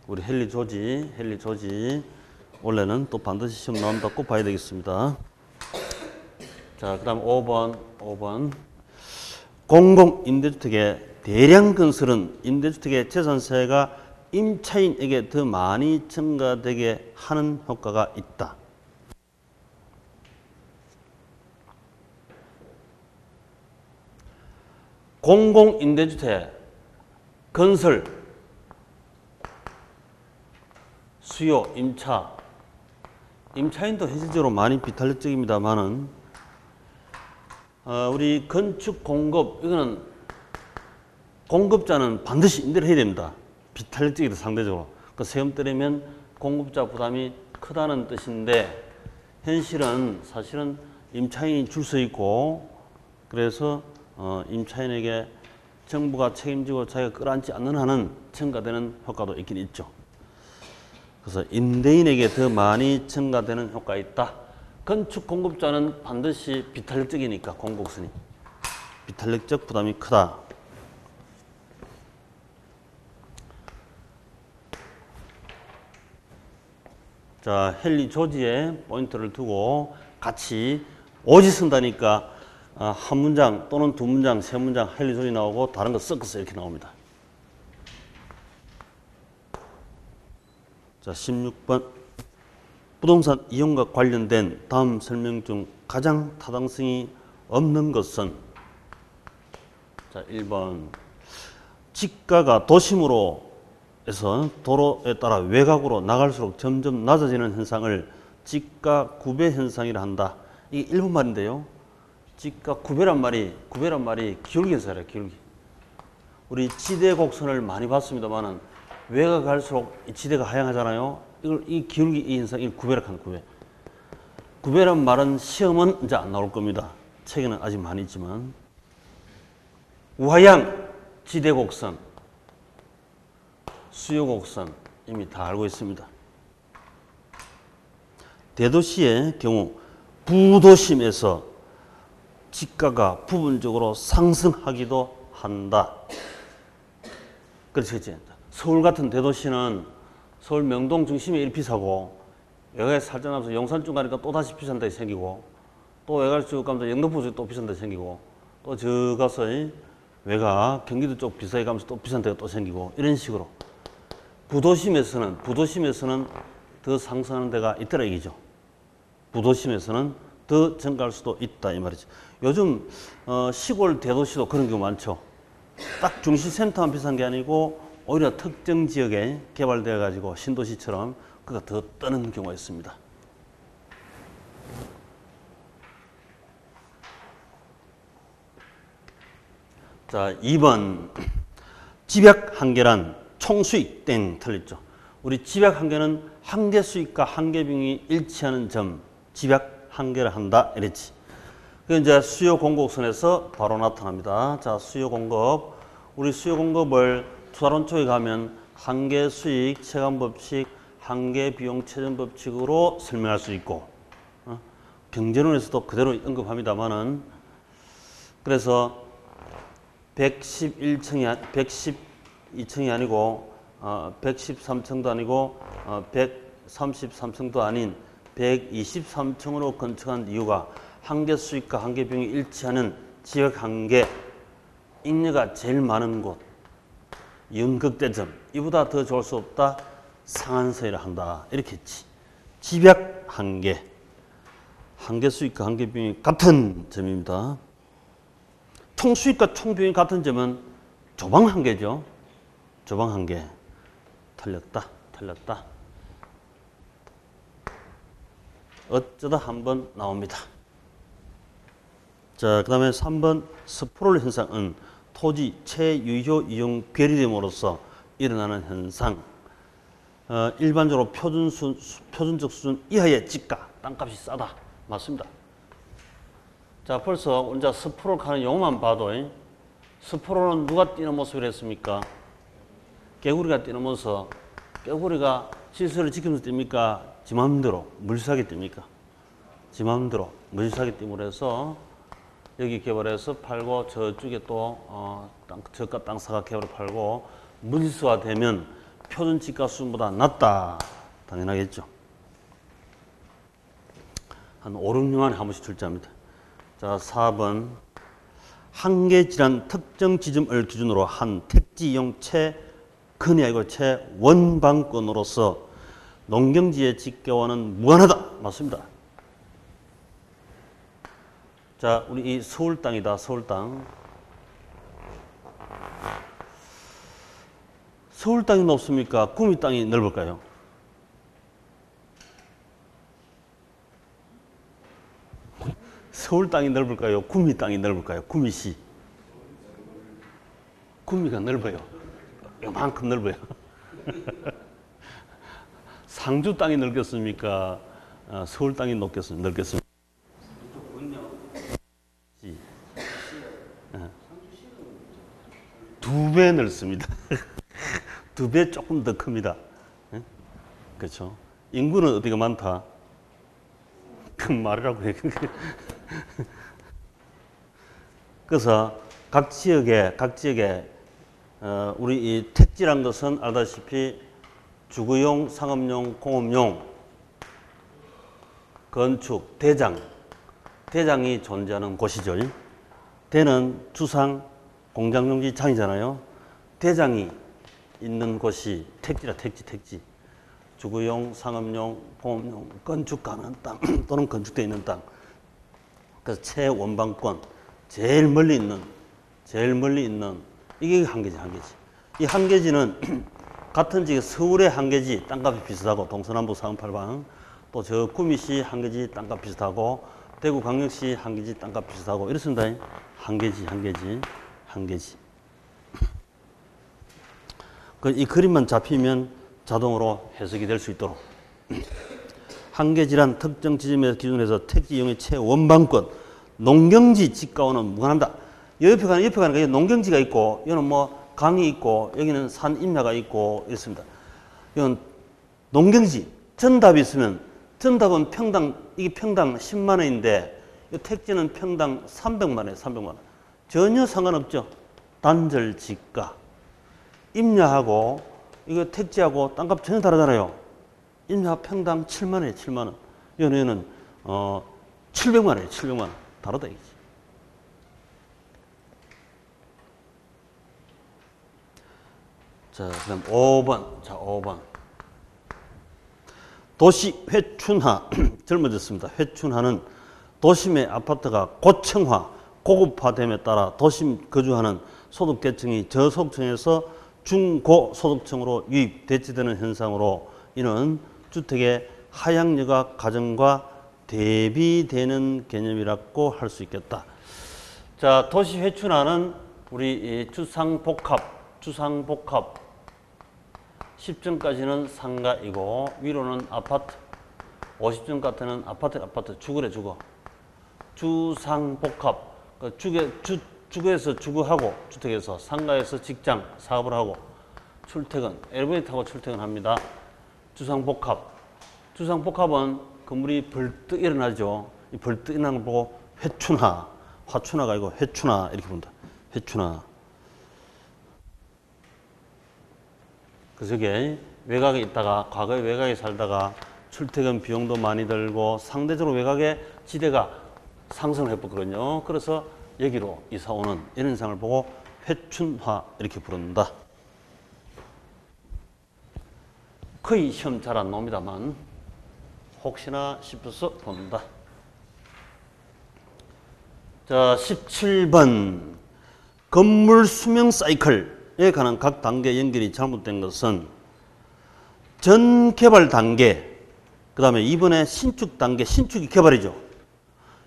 우리 헨리 조지 원래는 또 반드시 시험 나온다 꼭 봐야 되겠습니다. 자, 그 다음 5번 공공임대주택의 대량 건설은 임대주택의 재산세가 임차인에게 더 많이 증가되게 하는 효과가 있다. 공공임대주택 건설 수요 임차인도 현실적으로 많이 비탄력적입니다만은 우리 건축 공급 이거는 공급자는 반드시 임대를 해야 됩니다. 비탄력적이다 상대적으로. 그 세금 때리면 공급자 부담이 크다는 뜻인데 현실은 사실은 임차인이 줄 서 있고 그래서 임차인에게 정부가 책임지고 자기가 끌어안지 않는 한은 증가되는 효과도 있긴 있죠. 그래서 임대인에게 더 많이 증가되는 효과가 있다. 건축 공급자는 반드시 비탄력적이니까 공급선이 비탄력적 부담이 크다. 자, 헨리 조지의 포인트를 두고 같이 오지 쓴다니까 한 문장 또는 두 문장, 세 문장 헨리 조지 나오고 다른 거 섞어서 이렇게 나옵니다. 자, 16번 부동산 이용과 관련된 다음 설명 중 가장 타당성이 없는 것은 자, 1번 지가가 도심으로 해서 도로에 따라 외곽으로 나갈수록 점점 낮아지는 현상을 지가 구배 현상이라 한다. 이게 일본 말인데요. 지가 구배란 말이 기울기에서 알아요. 기울기. 우리 지대 곡선을 많이 봤습니다만은 외곽 갈수록 이 지대가 하향하잖아요. 이 기울기 이 현상 이 구배라 하는 구배. 구배란 말은 시험은 이제 안 나올 겁니다. 책에는 아직 많이 있지만 우하향 지대 곡선, 수요 곡선 이미 다 알고 있습니다. 대도시의 경우 부도심에서 지가가 부분적으로 상승하기도 한다. 그렇지. 서울 같은 대도시는 서울 명동 중심이 이렇게 비싸고 외곽에 살짝 나면서 용산 쪽 가니까 또 다시 비싼 데 생기고 또 외곽 쭉 가면서 영등포 쪽 또 비싼 데 생기고 또 저 가서 외곽 경기도 쪽 비싸게 가면서 또 비싼 데가 또 생기고 이런 식으로 부도심에서는 더 상승하는 데가 있더라 얘기죠. 부도심에서는 더 증가할 수도 있다 이 말이죠. 요즘 시골 대도시도 그런 경우 많죠. 딱 중시센터만 비싼 게 아니고 오히려 특정 지역에 개발되어 가지고 신도시처럼 그가 더 뜨는 경우가 있습니다. 자, 2번 집약 한계란 총수익 땡 틀렸죠. 우리 집약 한계는 한계 수익과 한계 비용이 일치하는 점 집약 한계를 한다 이랬지. 그 이제 수요 공급선에서 바로 나타납니다. 자, 수요 공급. 우리 수요 공급을 투자론 쪽에 가면 한계 수익 체감 법칙, 한계 비용 최전 법칙으로 설명할 수 있고, 경제론에서도 그대로 언급합니다만은, 그래서 111층이 112층이 아니고 113층도 아니고 133층도 아닌 123층으로 건축한 이유가 한계 수익과 한계 비용이 일치하는 지역 한계, 잉여가 제일 많은 곳, 연극대점, 이보다 더 좋을 수 없다, 상한서이라 한다 이렇게 했지. 집약 한계, 한계 수익과 한계 비용이 같은 점입니다. 총 수익과 총 비용이 같은 점은 조방 한계죠. 조방 한계. 틀렸다. 어쩌다 한번 나옵니다. 자, 그 다음에 3번 스프롤 현상은 토지 채유효 이용 괴리됨으로써 일어나는 현상. 일반적으로 표준적 수준 이하의 지가, 땅값이 싸다. 맞습니다. 자, 벌써 혼자 스프롤 하는 용어만 봐도 스프롤은 누가 뛰는 모습을 했습니까? 개구리가 뛰는 모습. 개구리가 질서를 지키면서 뜁니까? 지 마음대로 물리사하게 뜁니까? 지 마음대로 물리사하게 뛸므로 해서 여기 개발해서 팔고 저쪽에 또 저가 땅 사가 개발을 팔고 물리수화되면 표준 지가 수준보다 낮다. 당연하겠죠. 한 5, 6년 안에 한 번씩 출제합니다. 자, 4번 한계 질환 특정 지점을 기준으로 한 택지 이용 채근이 아니고 채원방권으로서 농경지의 직계와는 무관하다. 맞습니다. 자, 우리 이 서울 땅이다. 서울 땅. 서울 땅이 높습니까? 구미 땅이 넓을까요? 서울 땅이 넓을까요? 구미 땅이 넓을까요? 구미시. 구미가 넓어요. 이만큼 넓어요. 상주 땅이 넓겠습니까? 서울 땅이 넓겠습니까? 두 배 넓습니다. 두 배 조금 더 큽니다. 그렇죠? 인구는 어디가 많다? 큰 말이라고 해요. 그래서 각 지역에 우리 이 택지란 것은 알다시피 주거용, 상업용, 공업용, 건축, 대장이 존재하는 곳이죠. 대는 주상, 공장용지 장이잖아요. 대장이 있는 곳이 택지라, 택지. 주거용, 상업용, 공업용, 건축 가능한 땅 또는 건축되어 있는 땅. 그래서 채원방권, 제일 멀리 있는 이게 한계지. 이 한계지는 같은 지역 서울의 한계지 땅값이 비슷하고 동서남북 상팔방, 또 저 구미시 한계지 땅값 비슷하고 대구 광역시 한계지 땅값 비슷하고 이렇습니다. 한계지. 이 그림만 잡히면 자동으로 해석이 될 수 있도록 한계지란 특정 지점에서 기준해서 택지 이용의 채원방권, 농경지 지가와는 무관합니다. 옆에 가니까 농경지가 있고, 여기는 뭐 강이 있고, 여기는 산 임야가 있고 이렇습니다. 이건 농경지 전답이 있으면 전답은 이게 평당 10만 원인데 이 택지는 평당 300만 원이에요. 300만 원. 전혀 상관없죠. 단절 지가. 임야하고 이거 택지하고 땅값 전혀 다르잖아요. 임야 평당 7만 원이에요. 7만 원. 여기는 700만 원이에요. 700만 원. 다르다 이거지. 자, 그다음 5번. 자, 5번. 도시 회춘화 젊어졌습니다. 회춘화는 도심의 아파트가 고층화, 고급화됨에 따라 도심 거주하는 소득계층이 저소득층에서 중고소득층으로 유입, 대치되는 현상으로 이는 주택의 하향여가 가정과 대비되는 개념이라고 할 수 있겠다. 자, 도시 회춘화는 우리 주상복합 10층까지는 상가이고 위로는 아파트, 50층까지는 아파트 주거래 주거. 주상복합, 주거에서 주거하고 주택에서 상가에서 직장 사업을 하고 출퇴근, 엘리베이터 타고 출퇴근합니다. 주상복합은 건물이 벌떡 일어나죠. 이 벌떡 일어나는 걸 보고 회춘화, 화춘화가 아니고 회춘화 이렇게 본다. 회춘화. 그래서 이게 외곽에 있다가 과거에 외곽에 살다가 출퇴근 비용도 많이 들고 상대적으로 외곽의 지대가 상승을 해보거든요. 그래서 여기로 이사 오는 이런 현상을 보고 회춘화 이렇게 부른다. 거의 시험 잘 안 나옵니다만 혹시나 싶어서 본다. 자, 17번 건물 수명 사이클에 관한 각 단계 연결이 잘못된 것은 전 개발 단계, 그 다음에 이번에 신축 단계, 신축이 개발이죠.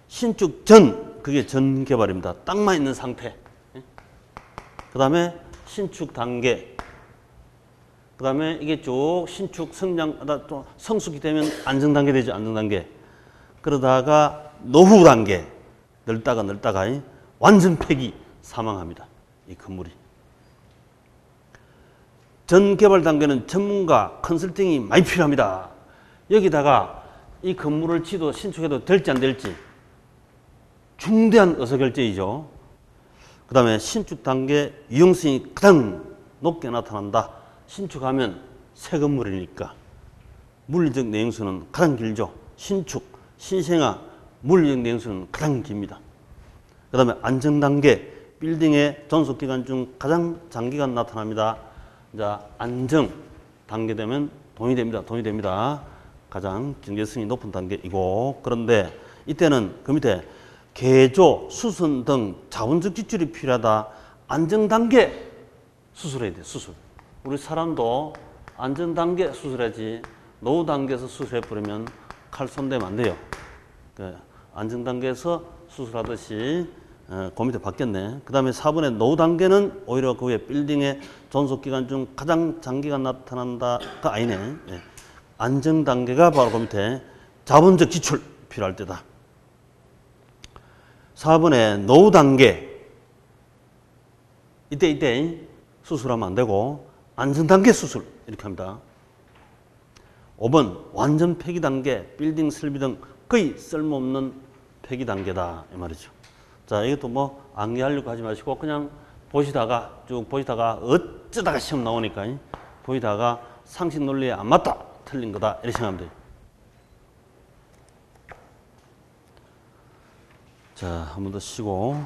신축 전, 그게 전 개발입니다. 땅만 있는 상태. 그 다음에 신축 단계, 그 다음에 이게 쭉 신축 성장, 또 성숙이 되면 안정 단계 되죠. 안정 단계. 그러다가 노후 단계, 넓다가 완전 폐기 사망합니다. 이 건물이. 전 개발 단계는 전문가 컨설팅이 많이 필요합니다. 여기다가 이 건물을 지도 신축해도 될지 안 될지 중대한 의사결정이죠. 그 다음에 신축 단계 유용성이 가장 높게 나타난다. 신축하면 새 건물이니까 물리적 내용수는 가장 길죠. 신축, 신생아, 물리적 내용수는 가장 깁니다. 그 다음에 안정 단계, 빌딩의 존속 기간 중 가장 장기간 나타납니다. 자, 안정 단계 되면 돈이 됩니다. 가장 경제성이 높은 단계이고, 그런데 이때는 그 밑에 개조, 수선 등 자본적 지출이 필요하다. 안정 단계 수술해야 돼. 수술. 우리 사람도 안정 단계 수술해야지 노후 단계에서 수술해버리면 칼 손대면 안 돼요. 안정 단계에서 수술하듯이 그 밑에 바뀌었네. 그 다음에 4번의 노후 단계는 오히려 그 위에 빌딩의 존속 기간 중 가장 장기간 나타난다가 아니네. 안정 단계가 바로 그 밑에 자본적 지출 필요할 때다. 4번의 노후 단계, 이때 수술하면 안 되고 안정 단계 수술 이렇게 합니다. 5번 완전 폐기 단계, 빌딩 설비 등 거의 쓸모없는 폐기 단계다 이 말이죠. 자, 이것도 뭐 암기하려고 하지 마시고 그냥 쭉 보시다가 어쩌다가 시험 나오니까 보이다가 상식 논리에 안 맞다, 틀린 거다 이렇게 생각하면 돼요. 자, 한 번 더 쉬고